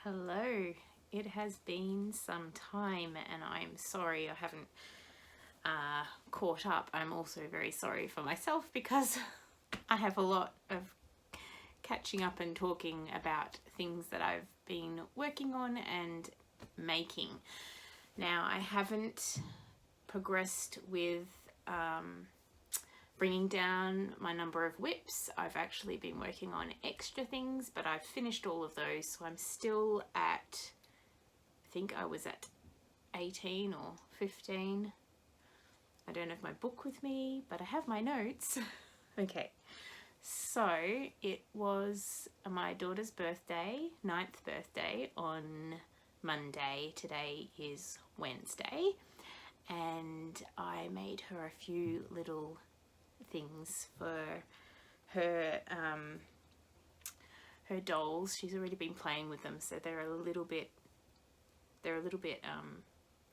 Hello, it has been some time and I'm sorry I haven't caught up. I'm also very sorry for myself because I have a lot of catching up and talking about things that I've been working on and making. Now, I haven't progressed with bringing down my number of WIPs. I've actually been working on extra things, but I've finished all of those, so I'm still at, I think I was at 18 or 15. I don't have my book with me, but I have my notes. Okay, so it was my daughter's birthday, 9th birthday, on Monday. Today is Wednesday, and I made her a few little things for her her dolls. She's already been playing with them, so they're a little bit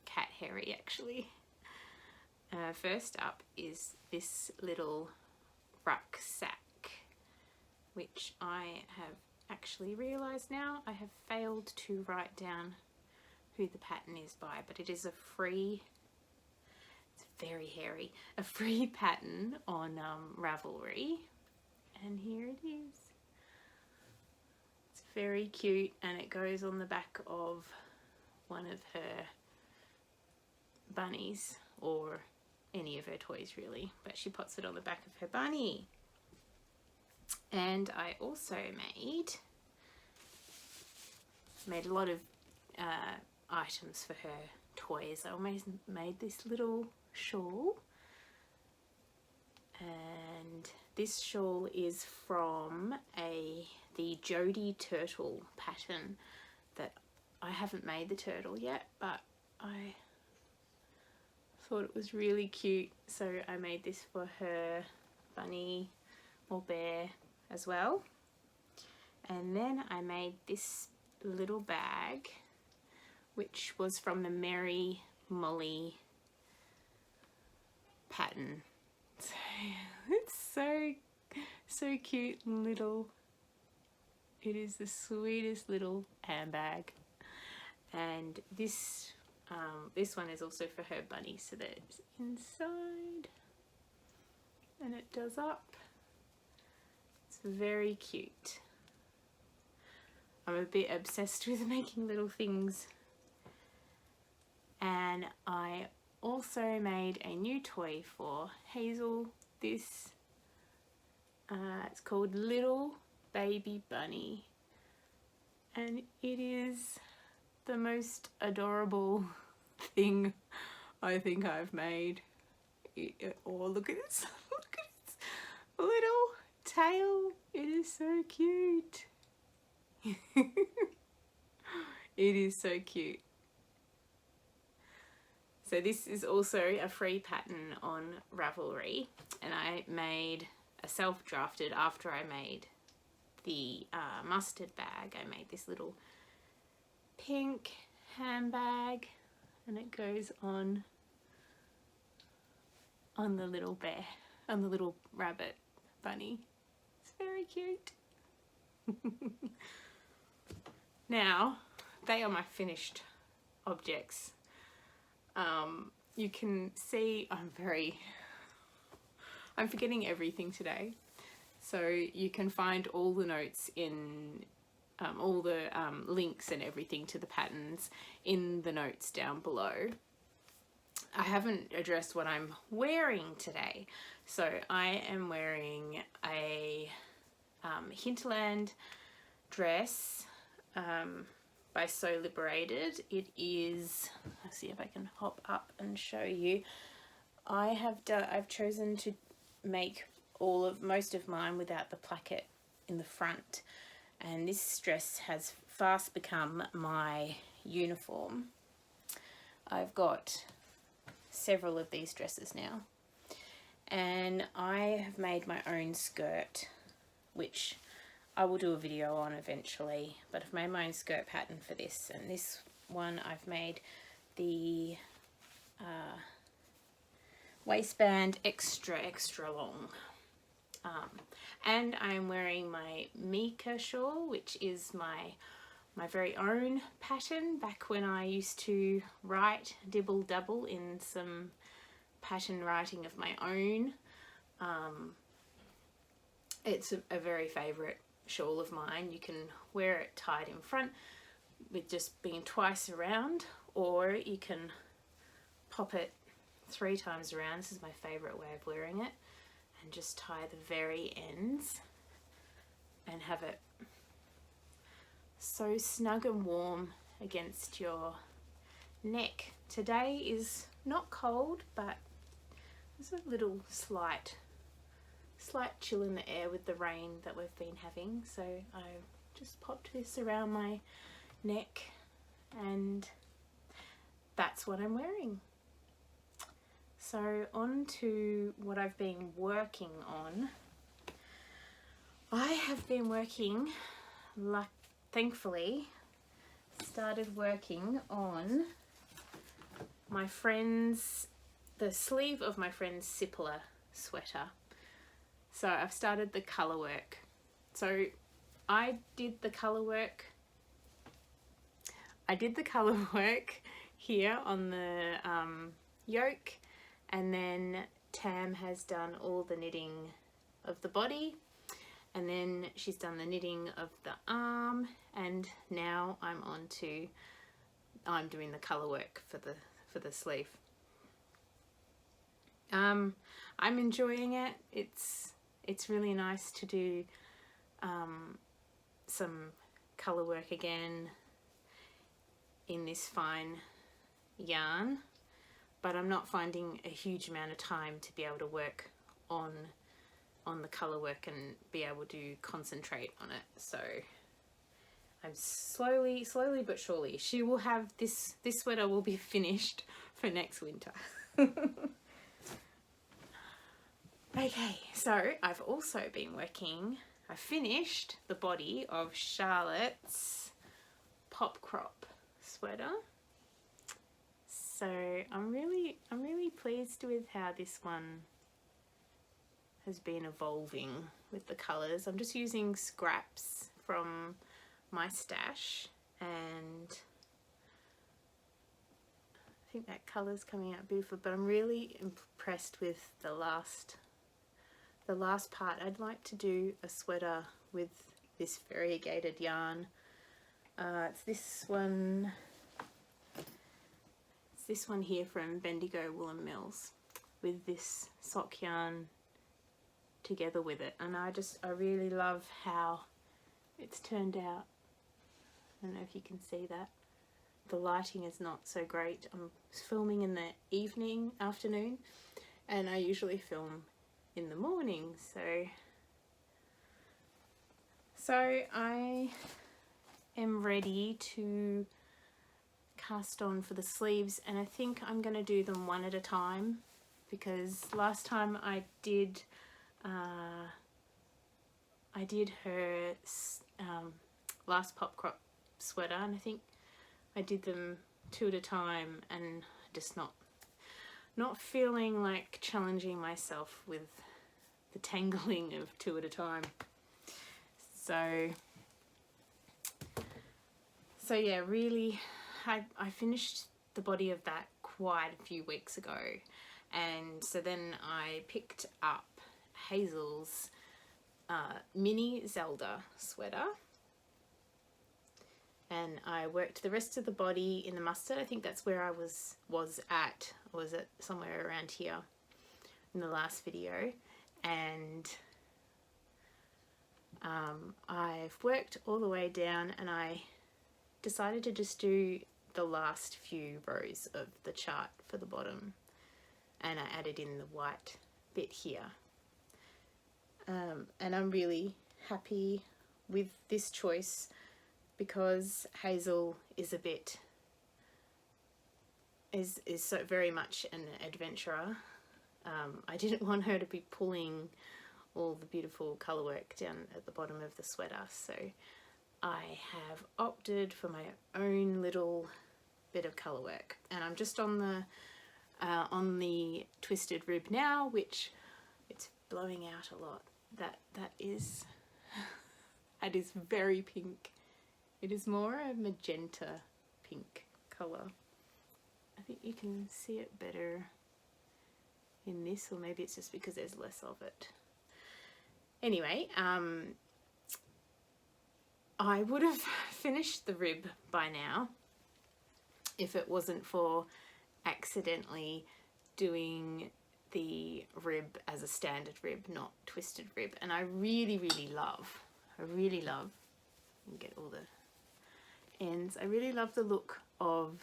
cat hairy actually. First up is this little rucksack, which I have actually realized now I have failed to write down who the pattern is by, but it is a free, very hairy, a free pattern on Ravelry, and here it is. It's very cute and it goes on the back of one of her bunnies, or any of her toys really, but she puts it on the back of her bunny. And I also made a lot of items for her toys. I almost made this little shawl, and this shawl is from the Jodie turtle pattern that I haven't made the turtle yet, but I thought it was really cute, so I made this for her bunny or bear as well. And then I made this little bag, which was from the Merri pattern. So it's so cute and little. It is the sweetest little handbag, and this one is also for her bunny, so that it's inside and it does up. It's very cute. I'm a bit obsessed with making little things. And I also made a new toy for Hazel. This it's called Little Baby Bunny, and it is the most adorable thing I think I've made. Oh, look at this. Look at its little tail. It is so cute. It is so cute. So this is also a free pattern on Ravelry, and I made a self-drafted after I made the mustard bag. I made this little pink handbag, and it goes on the little bear, on the little rabbit bunny. It's very cute. Now, they are my finished objects. You can see I'm forgetting everything today, so you can find all the notes in all the links and everything to the patterns in the notes down below. I haven't addressed what I'm wearing today, so I am wearing a Hinterland dress by Liberated. It is, let's see if I can hop up and show you. I've chosen to make most of mine without the placket in the front, and this dress has fast become my uniform. I've got several of these dresses now, and I have made my own skirt, which I will do a video on eventually, but I've made my own skirt pattern for this, and this one I've made the waistband extra long, and I'm wearing my Meka shawl, which is my my very own pattern back when I used to write dibble dabble in some pattern writing of my own. It's a very favourite shawl of mine. You can wear it tied in front with just being twice around, or you can pop it 3 times around. This is my favourite way of wearing it, and just tie the very ends and have it so snug and warm against your neck. Today is not cold, but there's a little slight chill in the air with the rain that we've been having, so I just popped this around my neck and that's what I'm wearing. So on to what I've been working on. I have been working, thankfully, started working on my friend's, the sleeve of my friend's Sipila sweater. So I've started the colour work. So I did the colour work here on the yoke, and then Tam has done all the knitting of the body, and then she's done the knitting of the arm, and now I'm doing the colour work for the sleeve. I'm enjoying it. It's really nice to do some colour work again in this fine yarn, but I'm not finding a huge amount of time to be able to work on the colour work and be able to concentrate on it. So I'm slowly but surely, she will have this sweater will be finished for next winter. Okay, so I've also been working, I finished the body of Charlotte's pop crop sweater. So I'm really pleased with how this one has been evolving with the colours. I'm just using scraps from my stash, and I think that colour's coming out beautiful, but I'm really impressed with the last part. I'd like to do a sweater with this variegated yarn. It's this one here from Bendigo Woolen Mills with this sock yarn together with it, and I really love how it's turned out. I don't know if you can see that. The lighting is not so great. I'm filming in the afternoon, and I usually film in the morning, so I am ready to cast on for the sleeves, and I think I'm going to do them one at a time, because last time I did her last pop crop sweater, and I think I did them 2 at a time, and just not feeling like challenging myself with the tangling of 2 at a time. So yeah, really, I finished the body of that quite a few weeks ago, and so then I picked up Hazel's mini Zelda sweater, and I worked the rest of the body in the mustard. I think that's where I was at somewhere around here in the last video, and I've worked all the way down, and I decided to just do the last few rows of the chart for the bottom, and I added in the white bit here, and I'm really happy with this choice, because Hazel is so very much an adventurer. I didn't want her to be pulling all the beautiful colour work down at the bottom of the sweater, so I have opted for my own little bit of colour work, and I'm just on the twisted rib now, which it's blowing out a lot. That is very pink It is more a magenta pink colour. I think you can see it better in this, or maybe it's just because there's less of it. Anyway, I would have finished the rib by now if it wasn't for accidentally doing the rib as a standard rib, not twisted rib. And I really love, get all the ends, I really love the look of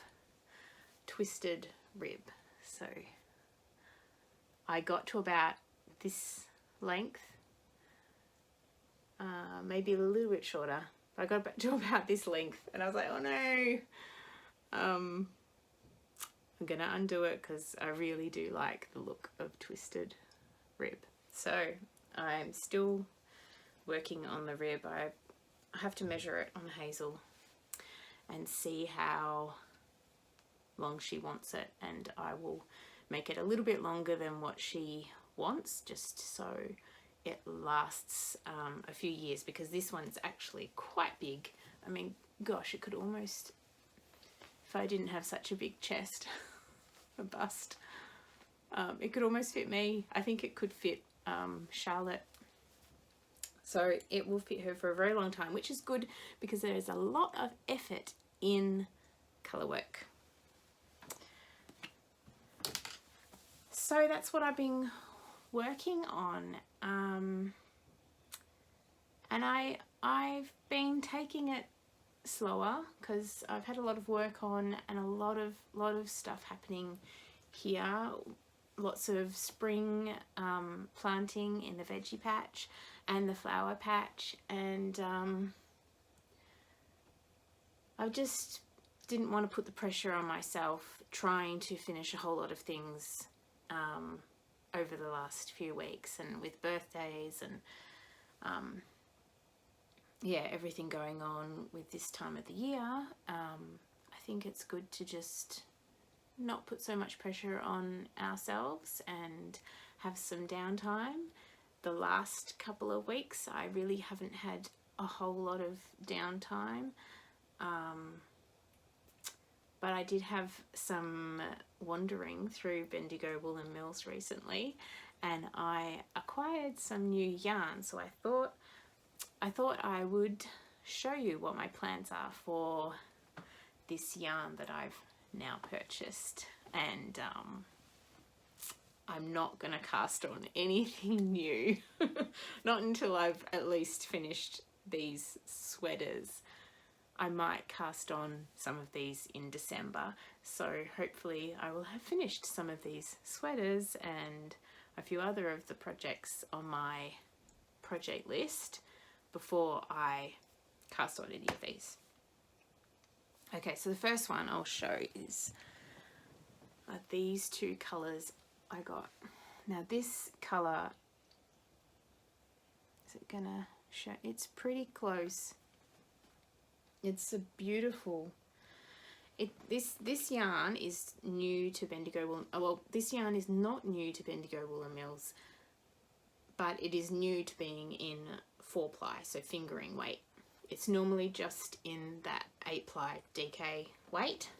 twisted rib. So I got to about this length, maybe a little bit shorter. I got back to about this length and I was like, oh no, I'm gonna undo it because I really do like the look of twisted rib. So I'm still working on the rib. I have to measure it on Hazel and see how long she wants it, and I will make it a little bit longer than what she wants, just so it lasts a few years, because this one's actually quite big. I mean, gosh, it could almost, if I didn't have such a big chest, a bust, it could almost fit me. I think it could fit Charlotte. So it will fit her for a very long time, which is good because there is a lot of effort in colour work. So that's what I've been working on, and I've been taking it slower because I've had a lot of work on and a lot of stuff happening here. Lots of spring planting in the veggie patch and the flower patch, and I just didn't want to put the pressure on myself trying to finish a whole lot of things over the last few weeks, and with birthdays and yeah, everything going on with this time of the year. I think it's good to just not put so much pressure on ourselves and have some downtime. The last couple of weeks I really haven't had a whole lot of downtime, but I did have some wandering through Bendigo Woolen Mills recently, and I acquired some new yarn, so I thought I would show you what my plans are for this yarn that I've now purchased. And I'm not gonna cast on anything new not until I've at least finished these sweaters. I might cast on some of these in December, so hopefully I will have finished some of these sweaters and a few other of the projects on my project list before I cast on any of these. Okay, so the first one I'll show is these two colours I got. Now this colour, is it gonna show? It's pretty close. It's a beautiful, this yarn is new to Bendigo Woolen. Oh, well, this yarn is not new to Bendigo Woolen Mills, but it is new to being in 4-ply, so fingering weight. It's normally just in that 8-ply DK weight,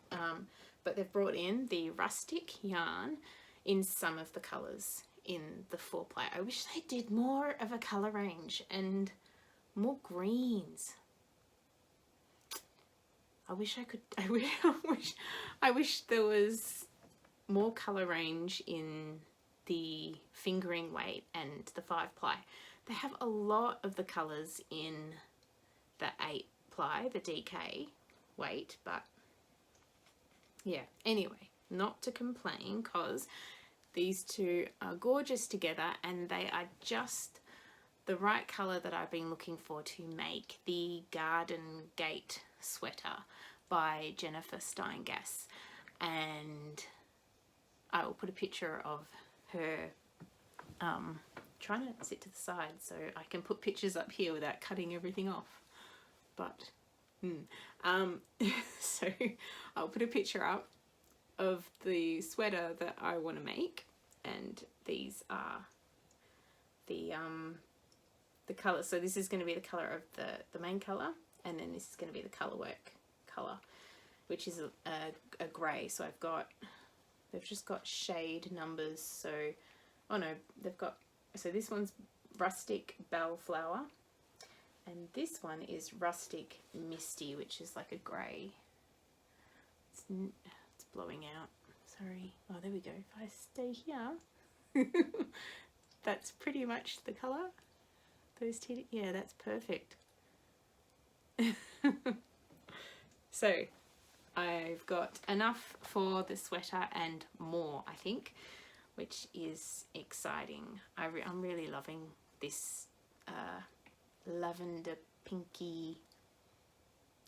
but they've brought in the rustic yarn in some of the colours in the 4-ply. I wish they did more of a colour range and more greens. I wish I could, I wish there was more colour range in the fingering weight and the 5-ply. They have a lot of the colours in the 8-ply, the DK weight, but yeah, anyway, not to complain, because these two are gorgeous together and they are just the right colour that I've been looking for to make the Garden Gate sweater by Jennifer Steingass. And I will put a picture of her, trying to sit to the side so I can put pictures up here without cutting everything off, but so I'll put a picture up of the sweater that I want to make, and these are the colour. So this is going to be the colour of the main colour, and then this is going to be the colour work colour, which is a grey. So they've just got shade numbers. So, oh no, so this one's Rustic Bellflower, and this one is Rustic Misty, which is like a grey. It's blowing out. Sorry. Oh, there we go. If I stay here, that's pretty much the colour. Those two, yeah, that's perfect. So I've got enough for the sweater and more, I think, which is exciting. I'm really loving this lavender pinky,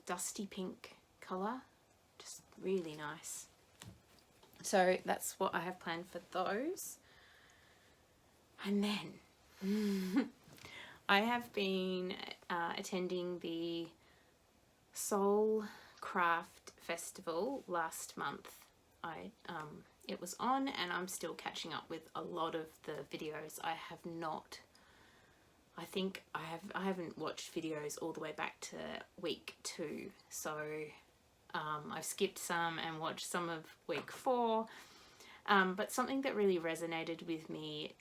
dusty pink colour. Just really nice. So that's what I have planned for those. And then I have been attending the Soul Craft Festival last month. It was on, and I'm still catching up with a lot of the videos. I haven't watched videos all the way back to week 2, so I've skipped some and watched some of week 4. But something that really resonated with me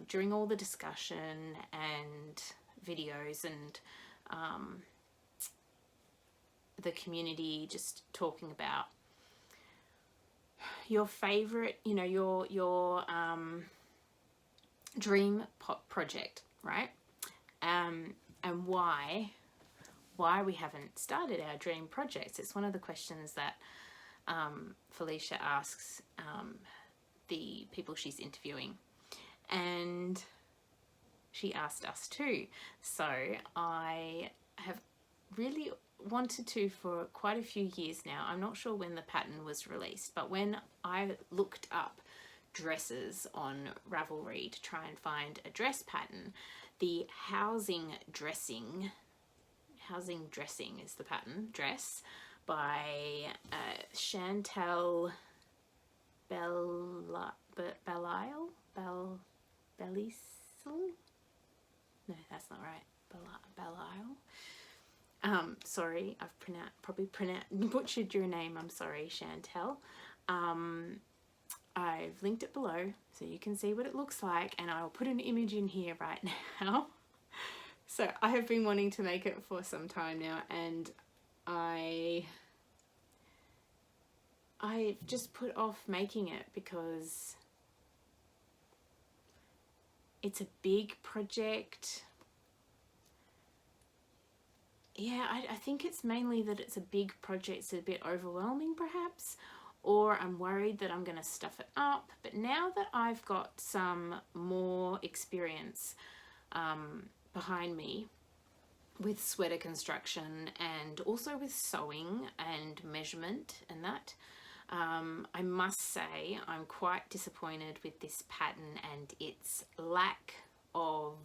during all the discussion and videos and the community just talking about your favorite, your dream project, right? And why we haven't started our dream projects. It's one of the questions that Felicia asks the people she's interviewing, and she asked us too. So I have really wanted to for quite a few years now. I'm not sure when the pattern was released, but when I looked up dresses on Ravelry to try and find a dress pattern, the housing dressing is the pattern, dress, by Chantal Belial? No, that's not right. Belial. Sorry, I've probably butchered your name. I'm sorry, Chantal. I've linked it below so you can see what it looks like, and I'll put an image in here right now. So I have been wanting to make it for some time now, and I just put off making it because it's a big project. Yeah, I think it's mainly that it's a big project. It's a bit overwhelming perhaps, or I'm worried that I'm going to stuff it up. But now that I've got some more experience behind me with sweater construction and also with sewing and measurement and that, I must say I'm quite disappointed with this pattern and its lack of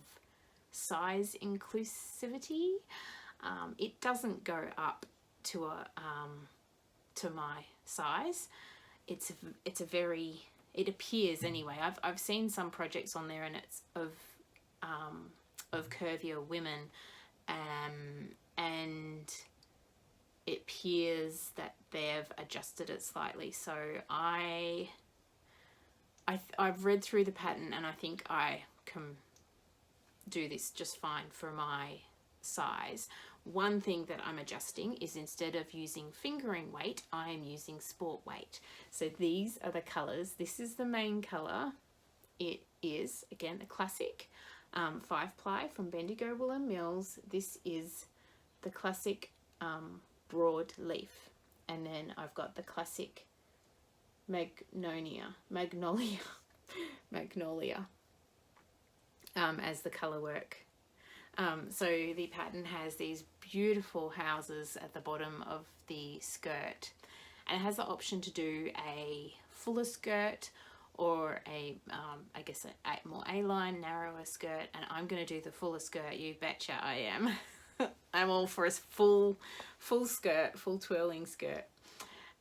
size inclusivity. It doesn't go up to to my size. It appears anyway. I've seen some projects on there, and it's of curvier women, and it appears that they've adjusted it slightly. So I've read through the pattern, and I think I can do this just fine for my size. One thing that I'm adjusting is, instead of using fingering weight, I am using sport weight. So these are the colours. This is the main colour. It is, again, a classic 5-ply from Bendigo Woolen Mills. This is the classic broad leaf. And then I've got the classic magnolia as the colour work. So the pattern has these beautiful houses at the bottom of the skirt, and it has the option to do a fuller skirt or a I guess a more A-line, narrower skirt, and I'm going to do the fuller skirt. You betcha I am. I'm all for a full skirt, full twirling skirt.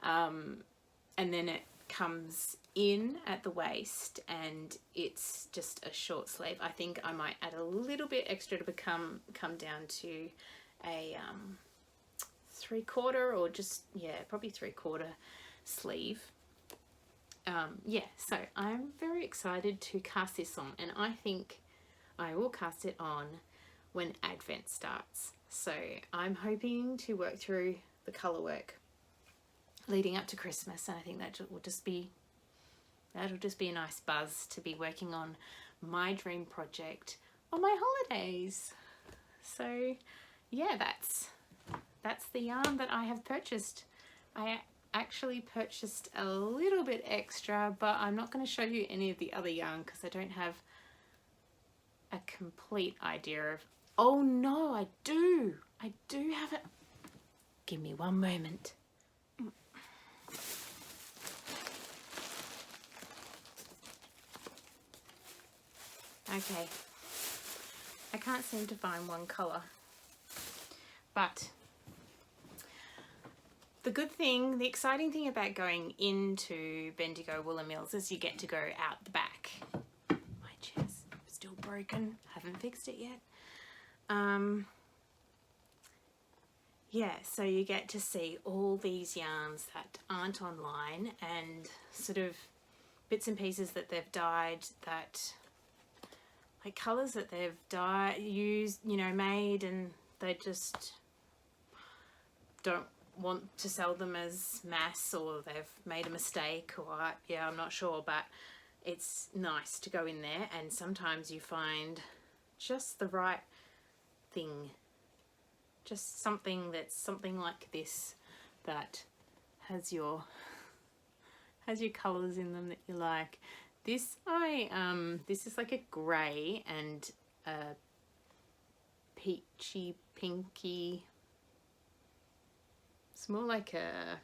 And then it comes in at the waist, and it's just a short sleeve. I think I might add a little bit extra to come down to a 3/4 or just, yeah, probably 3/4 sleeve. Yeah, so I'm very excited to cast this on, and I think I will cast it on when Advent starts. So I'm hoping to work through the colour work leading up to Christmas, and I think that'll just be a nice buzz to be working on my dream project on my holidays. So yeah, that's the yarn that I have purchased. I actually purchased a little bit extra, but I'm not going to show you any of the other yarn because I don't have a complete idea of... Oh no, I do have it. Give me one moment. Okay, I can't seem to find one colour, but the exciting thing about going into Bendigo Woolen Mills is you get to go out the back. My chair's still broken, haven't fixed it yet. Yeah, so you get to see all these yarns that aren't online and sort of bits and pieces that they've dyed, that like colours that they've used, you know, made, and they just don't want to sell them as mass, or they've made a mistake, or yeah, I'm not sure, but it's nice to go in there and sometimes you find just the right thing, just something that's something like this that has your colours in them that you like. This this is like a grey and a peachy pinky. It's more like a,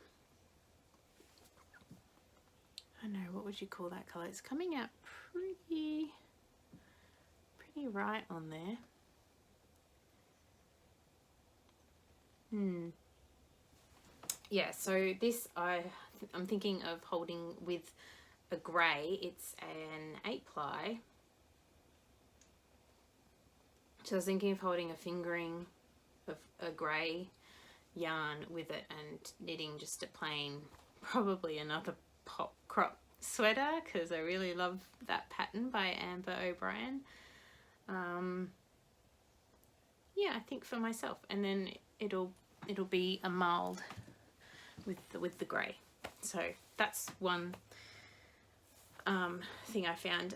I don't know, what would you call that colour? It's coming out pretty right on there. Yeah, so this I'm thinking of holding with a grey. It's an 8-ply. So I was thinking of holding a fingering of a grey yarn with it and knitting just a plain, probably another pop crop sweater, because I really love that pattern by Amber O'Brien. Yeah, I think for myself, and then it'll be a mould with the grey. So that's one thing I found.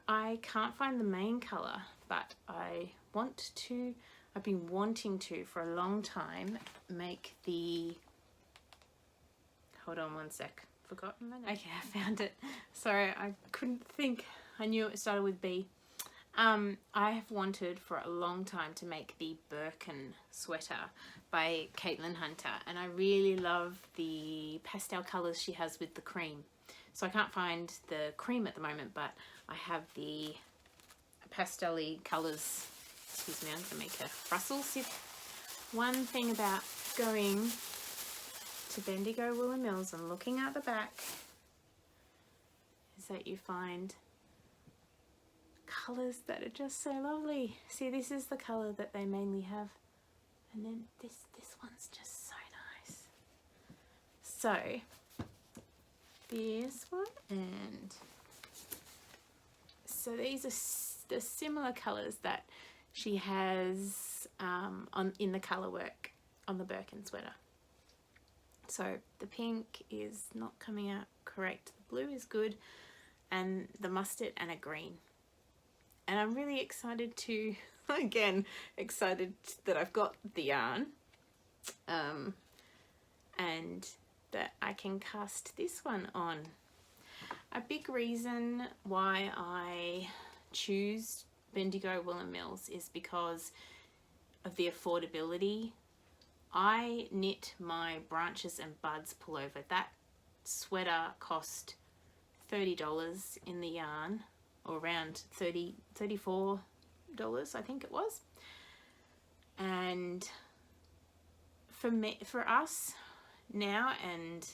I can't find the main colour, but I've been wanting to for a long time make the, hold on one sec, forgotten my name. Okay, I found it. Sorry, I couldn't think. I knew it started with B. I have wanted for a long time to make the Birkin sweater by Caitlin Hunter, and I really love the pastel colours she has with the cream. So I can't find the cream at the moment, but I have the pastel-y colours. Excuse me, I'm going to make a rustle sip. One thing about going to Bendigo Woolen Mills and looking at the back is that you find colours that are just so lovely. See, this is the colour that they mainly have, and then this one's just so nice. So this one, and so these are the similar colours that she has in the colour work on the Birkin sweater. So the pink is not coming out correct, the blue is good, and the mustard and a green. And I'm really excited to, again, excited that I've got the yarn, and that I can cast this one on. A big reason why I choose Bendigo Woolen Mills is because of the affordability. I knit my branches and buds pullover. That sweater cost $30 in the yarn, or around $34 I think it was. And for us now, and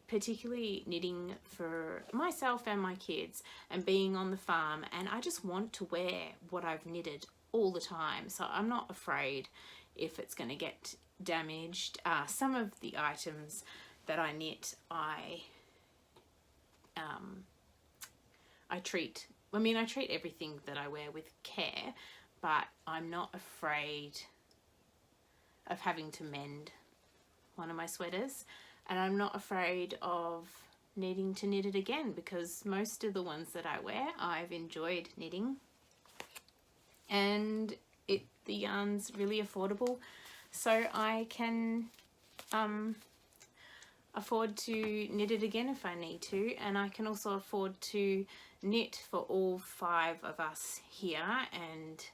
particularly knitting for myself and my kids and being on the farm, and I just want to wear what I've knitted all the time, so I'm not afraid if it's going to get damaged. Some of the items that I knit, I treat everything that I wear with care, but I'm not afraid of having to mend one of my sweaters, and I'm not afraid of needing to knit it again, because most of the ones that I wear I've enjoyed knitting, and the yarn's really affordable, so I can afford to knit it again if I need to, and I can also afford to knit for all 5 of us here and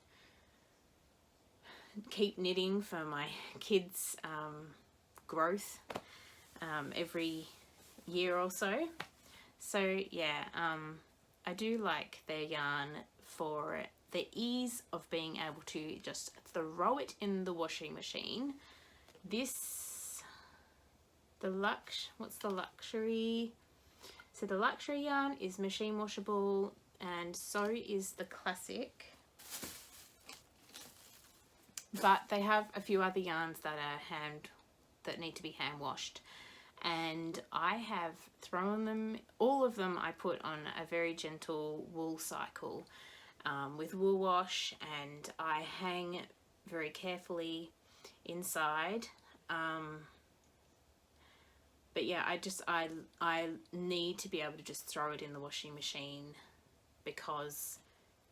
keep knitting for my kids' growth every year or so. So yeah, I do like their yarn for the ease of being able to just throw it in the washing machine. What's the luxury? So the luxury yarn is machine washable, and so is the classic. But they have a few other yarns that need to be hand washed, and I have thrown them, all of them I put on a very gentle wool cycle with wool wash, and I hang very carefully inside. But yeah, I need to be able to just throw it in the washing machine, because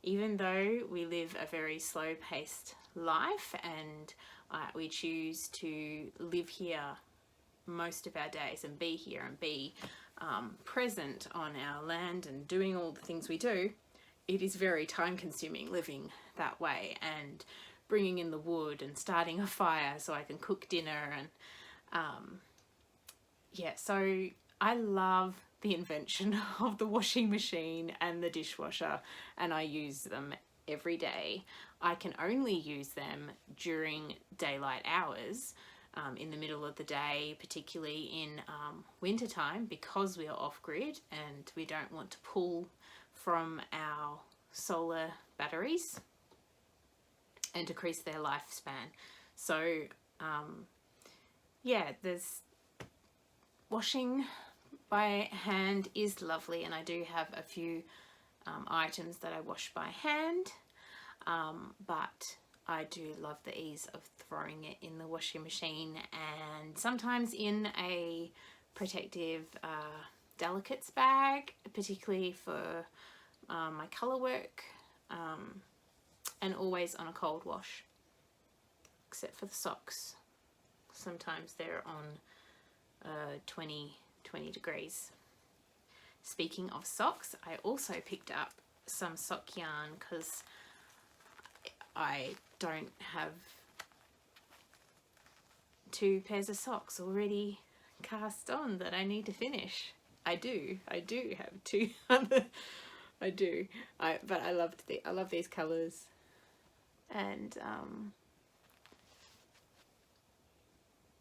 even though we live a very slow paced life and we choose to live here most of our days and be here and be present on our land and doing all the things we do, it is very time consuming living that way, and bringing in the wood and starting a fire so I can cook dinner, and yeah, so I love the invention of the washing machine and the dishwasher, and I use them every day. I can only use them during daylight hours, in the middle of the day, particularly in winter time, because we are off grid and we don't want to pull from our solar batteries and decrease their lifespan. So yeah, there's washing by hand is lovely, and I do have a few items that I wash by hand, but I do love the ease of throwing it in the washing machine, and sometimes in a protective delicates bag, particularly for my colour work, and always on a cold wash, except for the socks. Sometimes they're on 20 degrees. Speaking of socks, I also picked up some sock yarn because I don't have 2 pairs of socks already cast on that I need to finish. I do have 2 other. I do. But I love these colours, and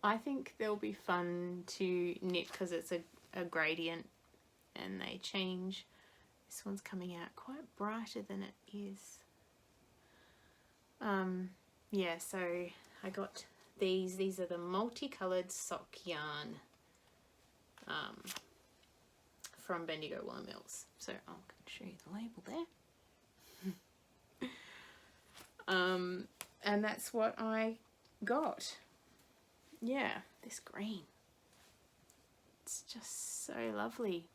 I think they'll be fun to knit because it's a gradient and they change. This one's coming out quite brighter than it is. Yeah, so I got these. These are the multicoloured sock yarn from Bendigo Woolen Mills. So I'll show you the label there. And that's what I got. Yeah, this green. It's just so lovely.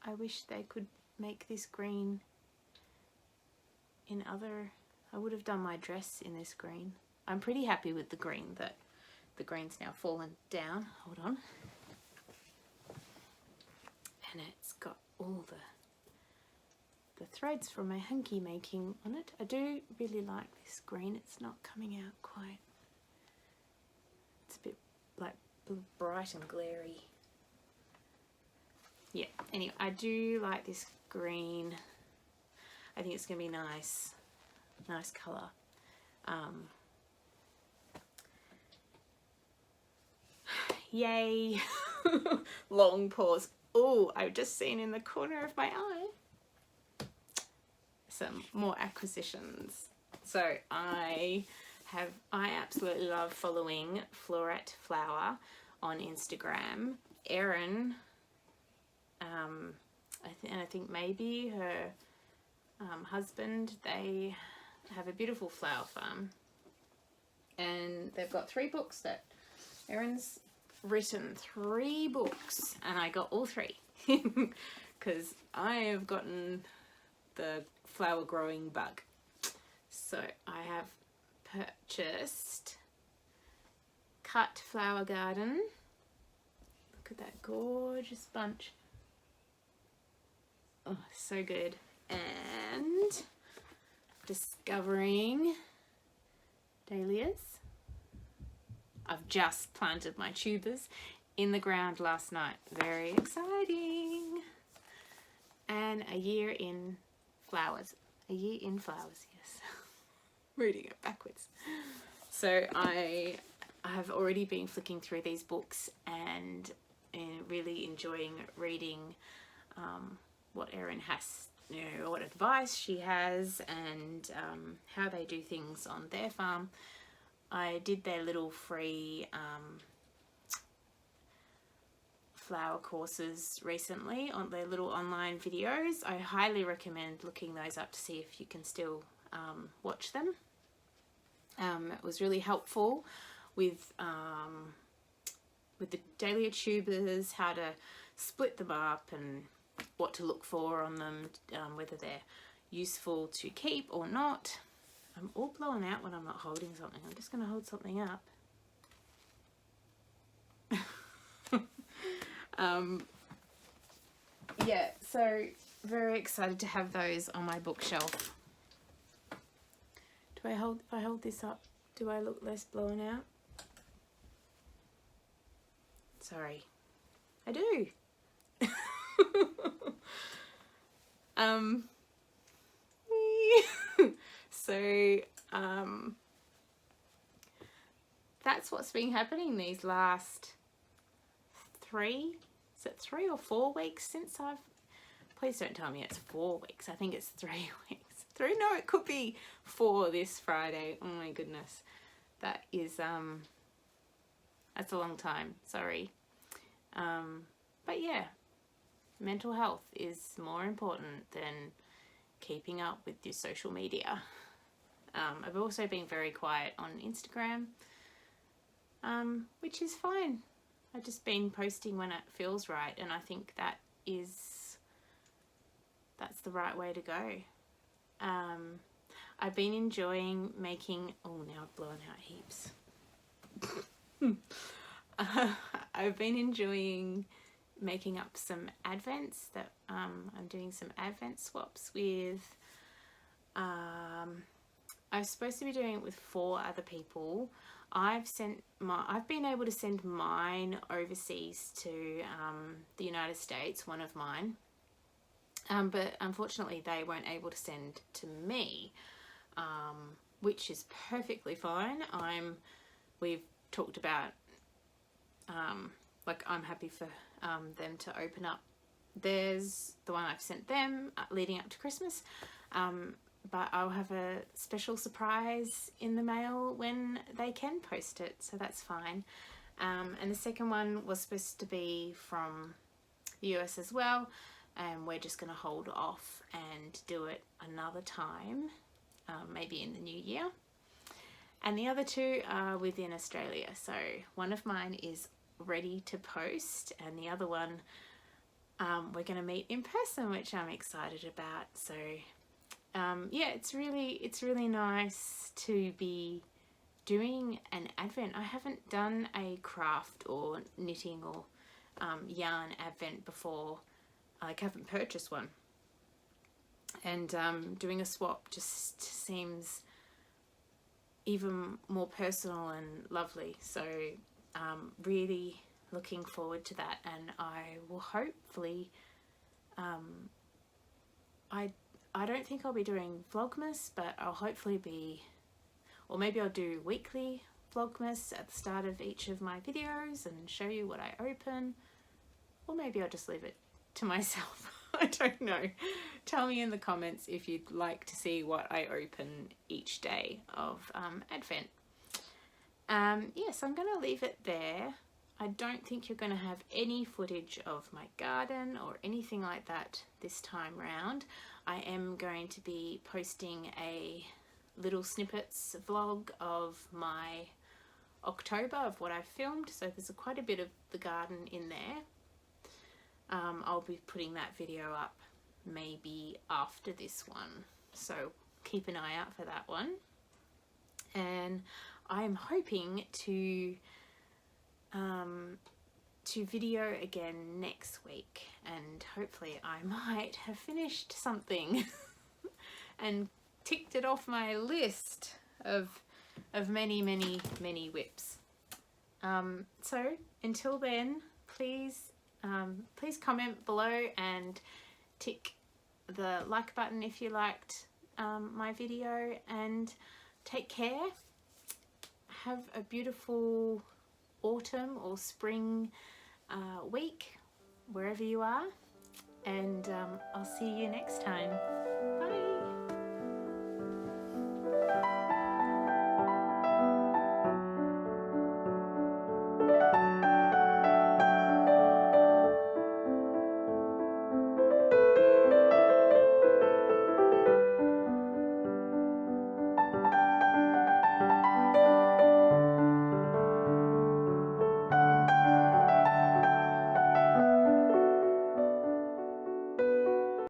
I wish they could make this green in other... I would have done my dress in this green. I'm pretty happy with the green, that the green's now fallen down. Hold on. And it's got all the threads from my hanky making on it. I do really like this green. It's not coming out quite... It's a bit like bright and glary. Yeah, anyway, I do like this green. I think it's going to be nice colour. Yay! Long pause. Oh, I've just seen in the corner of my eye some more acquisitions So I absolutely love following Florette Flower on Instagram. Erin, I think maybe her husband, they have a beautiful flower farm, and they've got 3 books that Erin's written 3 books, and I got all 3 because I have gotten the flower growing bug. So I have purchased Cut Flower Garden. Look at that gorgeous bunch. Oh, so good. And Discovering Dahlias. I've just planted my tubers in the ground last night. Very exciting. And A Year in Flowers. A Year in Flowers, yes. Reading it backwards. So I have already been flicking through these books and really enjoying reading what Erin has, what advice she has, and how they do things on their farm. I did their little free flower courses recently on their little online videos. I highly recommend looking those up to see if you can still watch them. It was really helpful with the dahlia tubers, how to split them up and what to look for on them, whether they're useful to keep or not. I'm all blown out when I'm not holding something. I'm just going to hold something up. Yeah, so very excited to have those on my bookshelf. If I hold this up, do I look less blown out? Sorry, I do. So that's what's been happening these last 3 or 4 weeks since I've, please don't tell me it's 4 weeks, I think it's 3 weeks. 3, no, it could be 4 this Friday. Oh my goodness, that is that's a long time, sorry. But yeah, mental health is more important than keeping up with your social media. I've also been very quiet on Instagram, which is fine. I've just been posting when it feels right, and I think that's the right way to go. I've been enjoying making, oh, now I've blown out heaps. I've been enjoying making up some advents that I'm doing some advent swaps with. I was supposed to be doing it with 4 other people. I've been able to send mine overseas to the United States, one of mine, but unfortunately they weren't able to send to me, which is perfectly fine. We've talked about like I'm happy for them to open up. There's the one I've sent them leading up to Christmas, but I'll have a special surprise in the mail when they can post it, so that's fine. And the second one was supposed to be from the US as well, and we're just going to hold off and do it another time, maybe in the new year. And the other 2 are within Australia, so one of mine is ready to post, and the other one we're going to meet in person, which I'm excited about. So yeah, it's really nice to be doing an advent. I haven't done a craft or knitting or yarn advent before. I haven't purchased one, and doing a swap just seems even more personal and lovely. So really looking forward to that, and I will hopefully I don't think I'll be doing Vlogmas, but I'll hopefully be, or maybe I'll do weekly Vlogmas at the start of each of my videos and show you what I open, or maybe I'll just leave it to myself. I don't know. Tell me in the comments if you'd like to see what I open each day of Advent. Yes, I'm going to leave it there. I don't think you're going to have any footage of my garden or anything like that this time round. I am going to be posting a little snippets vlog of my October of what I filmed, so there's quite a bit of the garden in there. I'll be putting that video up maybe after this one, so keep an eye out for that one. And I'm hoping to video again next week, and hopefully I might have finished something and ticked it off my list of many WIPs. So until then, please comment below and tick the like button if you liked my video, and take care. Have a beautiful autumn or spring week wherever you are, and I'll see you next time.